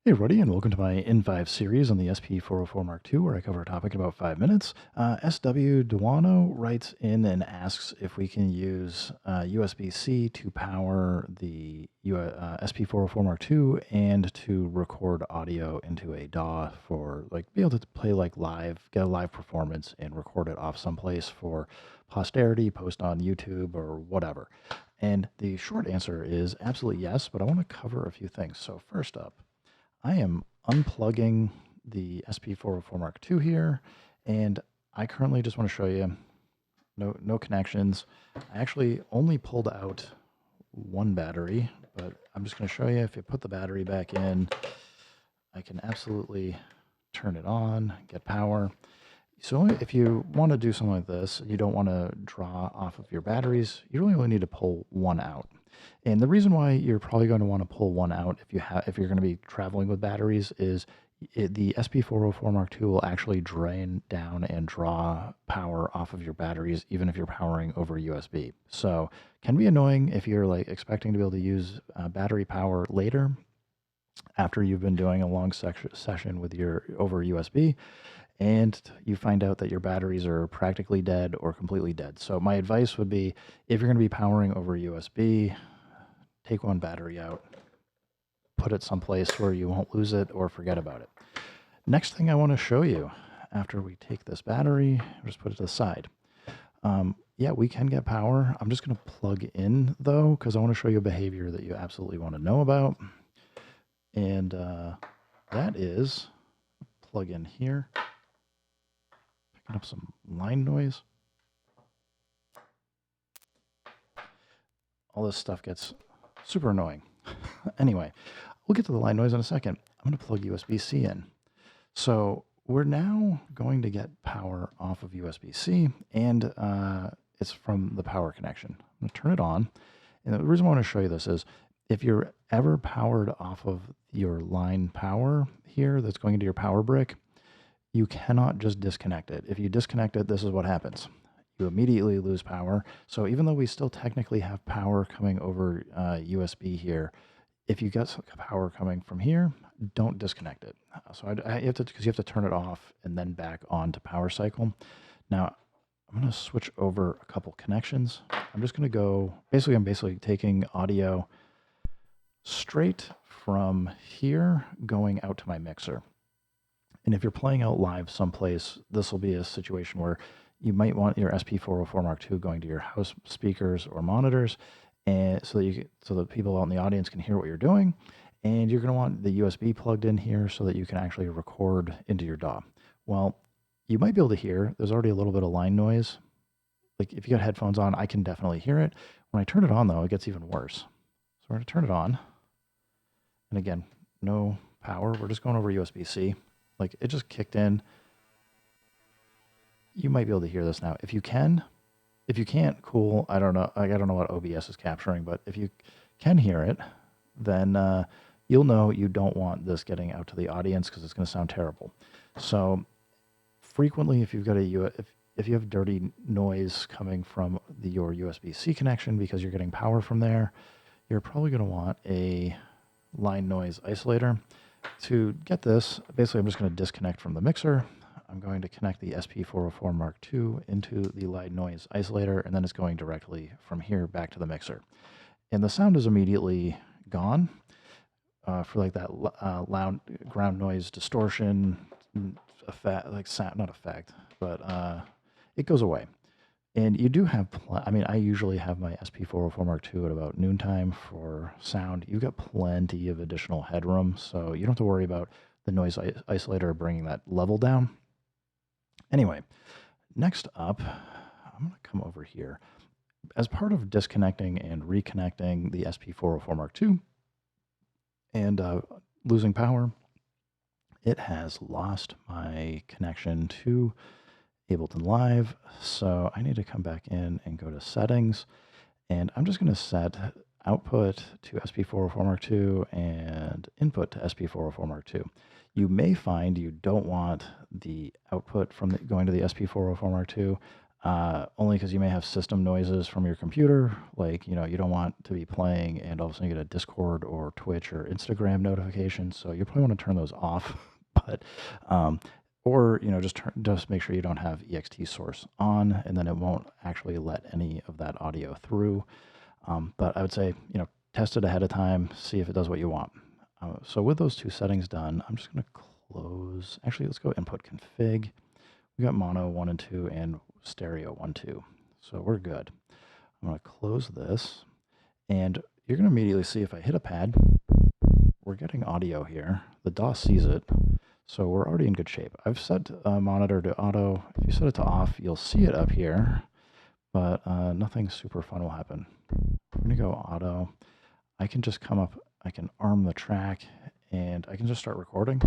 Hey everybody, and welcome to my N5 series on the SP404 mk2, where I cover a topic in about 5 minutes. SW Duano writes in and asks if we can use USB-C to power the SP404 mk2 and to record audio into a DAW for be able to play live, get a live performance and record it off someplace for posterity, post on YouTube or whatever. And the short answer is absolutely yes, but I want to cover a few things. So first up, I am unplugging the SP404 mk2 here, and I currently just want to show you no connections. I actually only pulled out one battery, but I'm just going to show you if you put the battery back in, I can absolutely turn it on, get power. So if you want to do something like this, you don't want to draw off of your batteries, you really only need to pull one out. And the reason why you're probably going to want to pull one out if you're going to be traveling with batteries is the SP404 mk2 will actually drain down and draw power off of your batteries, even if you're powering over USB. So can be annoying if you're expecting to be able to use battery power later after you've been doing a long session with your over USB, and you find out that your batteries are practically dead or completely dead. So my advice would be, if you're going to be powering over USB, take one battery out, put it someplace where you won't lose it or forget about it. Next thing I want to show you, after we take this battery, just put it to the side. Yeah, we can get power. I'm just going to plug in, though, because I want to show you a behavior that you absolutely want to know about. And that is, plug in here, picking up some line noise. All this stuff gets super annoying. Anyway, we'll get to the line noise in a second. I'm going to plug USB-C in. So we're now going to get power off of USB-C, and it's from the power connection. I'm going to turn it on. And the reason I want to show you this is, if you're ever powered off of your line power here that's going into your power brick, you cannot just disconnect it. If you disconnect it, this is what happens. You immediately lose power. So even though we still technically have power coming over USB here, if you get power coming from here, don't disconnect it. So you have to, because you have to turn it off and then back on to power cycle. Now, I'm going to switch over a couple connections. I'm just going to go, I'm basically taking audio straight from here going out to my mixer. And if you're playing out live someplace, this will be a situation where you might want your SP404 mk2 going to your house speakers or monitors, and so that people out in the audience can hear what you're doing. And you're going to want the USB plugged in here so that you can actually record into your DAW. Well, you might be able to hear there's already a little bit of line noise. Like if you got headphones on, I can definitely hear it. When I turn it on, though, it gets even worse. So we're going to turn it on. And again, no power. We're just going over USB-C. Like it just kicked in. You might be able to hear this now. If you can, if you can't, cool. I don't know. I don't know what OBS is capturing, but if you can hear it, then you'll know you don't want this getting out to the audience because it's going to sound terrible. So frequently, if you've got if you have dirty noise coming from your USB-C connection because you're getting power from there, you're probably going to want a line noise isolator. To get this, basically I'm just going to disconnect from the mixer. I'm going to connect the SP404 mk2 into the line noise isolator, and then it's going directly from here back to the mixer. And the sound is immediately gone for like that loud ground noise distortion effect, like sound, not effect, but it goes away. And you do have, I usually have my SP404 mk2 at about noontime for sound. You've got plenty of additional headroom, so you don't have to worry about the noise isolator bringing that level down. Anyway, next up, I'm going to come over here. As part of disconnecting and reconnecting the SP404 mk2 and losing power, it has lost my connection to Ableton Live, so I need to come back in and go to settings, and I'm just going to set output to SP404 mk2 and input to SP404 mk2. You may find you don't want the output from going to the SP404 mk2. only because you may have system noises from your computer. Like, you don't want to be playing and all of a sudden you get a Discord or Twitch or Instagram notification. So you probably want to turn those off. But, or, just make sure you don't have ext source on, and then it won't actually let any of that audio through. But I would say, test it ahead of time, see if it does what you want. So with those two settings done, I'm just going to close. Actually, let's go input config. We got mono 1 and 2 and stereo 1, 2. So we're good. I'm going to close this, and you're going to immediately see if I hit a pad, we're getting audio here. The DAW sees it, so we're already in good shape. I've set monitor to auto. If you set it to off, you'll see it up here, but nothing super fun will happen. We're going to go auto. I can just come up, I can arm the track, and I can just start recording.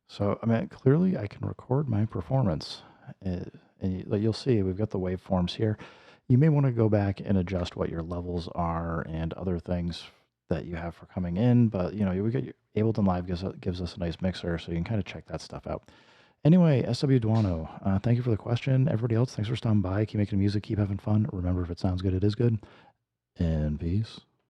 So, I mean, clearly I can record my performance. And you'll see we've got the waveforms here. You may want to go back and adjust what your levels are and other things that you have for coming in. But, we got Ableton Live gives us a nice mixer, so you can kind of check that stuff out. Anyway, SW Duano, thank you for the question. Everybody else, thanks for stopping by. Keep making music, keep having fun. Remember, if it sounds good, it is good. And peace.